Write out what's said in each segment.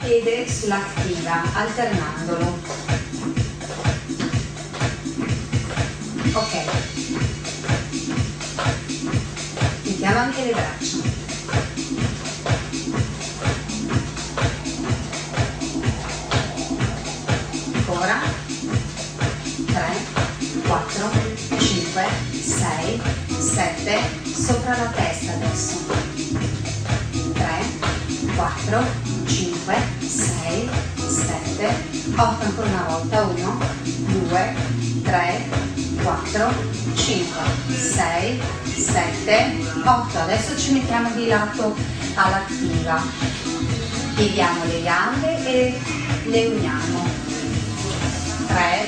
piede sull'attiva, alternandolo. Ok. Mettiamo anche le braccia. Ancora. 3, 4, 5, 6, 7, sopra la testa adesso. 3, 4, 5, 6, 7, 8, ancora una volta. 1, 2, 3, 4, 5, 6, 7, 8. Adesso ci mettiamo di lato all'attiva. Pieghiamo le gambe e le uniamo. 3,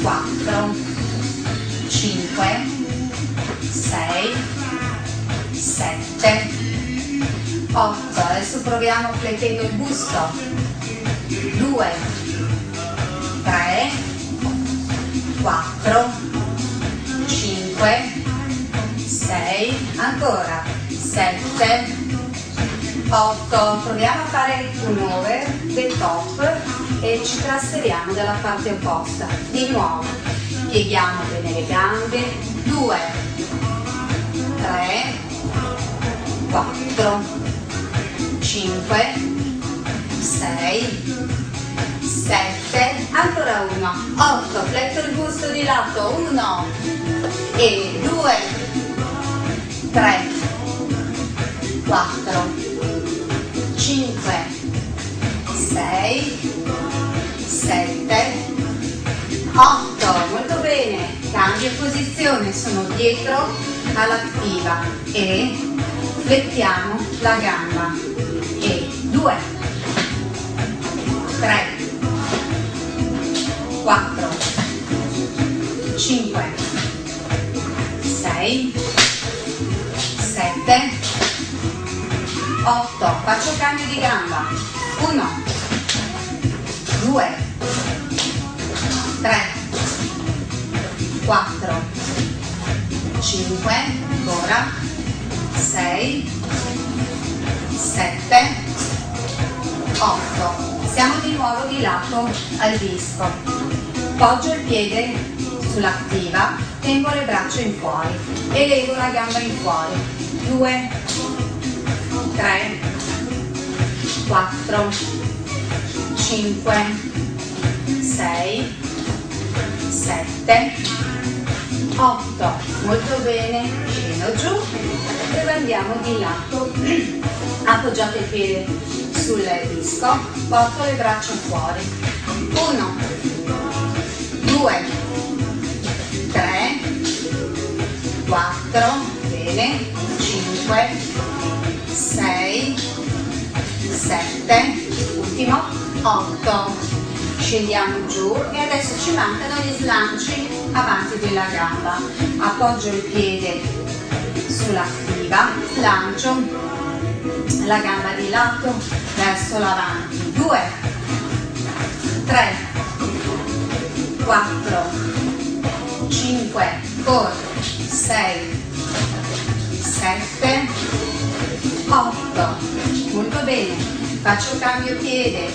4, 5, 6, 7, 8. Adesso proviamo flettendo il busto. 2, 3, 4, 5, 6, ancora 7, 8. Proviamo a fare un over del top e ci trasferiamo dalla parte opposta. Di nuovo, pieghiamo bene le gambe. 2, 3, 4, 5, 6, 7, ancora 1, 8, fletto il busto di lato. 1 e 2, 3, 4, 5, 6, 7, 8, molto bene. Cambio posizione, sono dietro all'attiva e flettiamo la gamba. E 2, 3, 4, 5, 6, 7, 8. Faccio cambio di gamba. 1, 2, 3, 4, 5, ancora 6, 7, 8. Siamo di nuovo di lato al disco. Poggio il piede sull'attiva, tengo le braccia in fuori e levo la gamba in fuori. 2, 3, 4, 5, 6, 7, 8. Molto bene, scendo giù e andiamo di lato. Appoggiate il piede sul disco, porto le braccia fuori. 1, 2, 3, 4, bene, 5, 6, 7, ultimo, 8. Scendiamo giù e adesso ci mancano gli slanci avanti della gamba. Appoggio il piede sull'attiva, slancio la gamba di lato verso l'avanti. 2, 3, 4, 5, 6, 7, 8. Molto bene. Faccio cambio piede,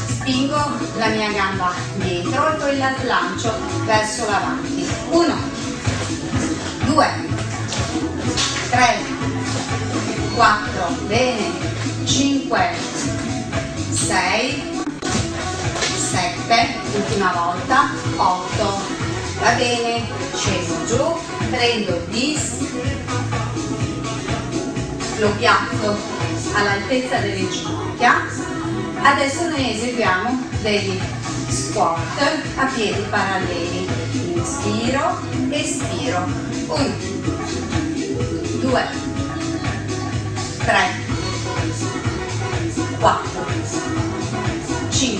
spingo la mia gamba dietro e poi la slancio verso l'avanti. 1, 2, 3, 4, bene, 5, 6, 7, ultima volta, 8, va bene, scendo giù, prendo il disc, lo piazzo all'altezza delle ginocchia. Adesso noi eseguiamo degli squat a piedi paralleli. Inspiro, espiro. 1, 2, 3, 4, 5,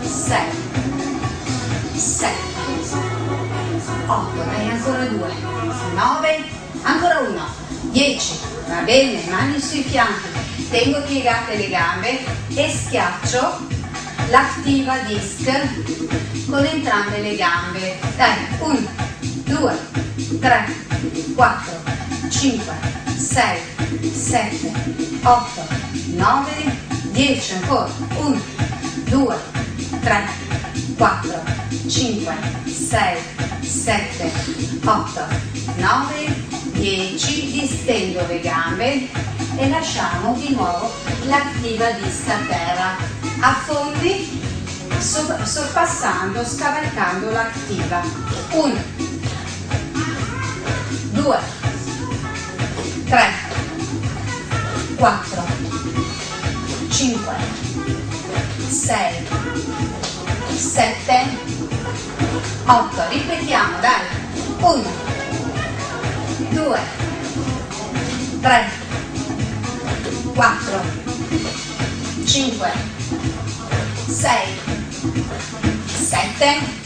6, 7, 8, e ancora 2, 9, ancora 1, 10, va bene, mani sui fianchi, tengo piegate le gambe e schiaccio l'attiva disc con entrambe le gambe. Dai, 1, 2, 3, 4, 5, 6, 7, 8, 9, 10 ancora, 1, 2, 3, 4, 5, 6, 7, 8, 9, 10, distendo le gambe e lasciamo di nuovo l'attiva vista a terra. Affondi sorpassando, scavalcando l'attiva. 1, 2, 3, 4, 5, 6, 7, 8. Ripetiamo, dai. 1, 2, 3, 4, 5, 6, 7,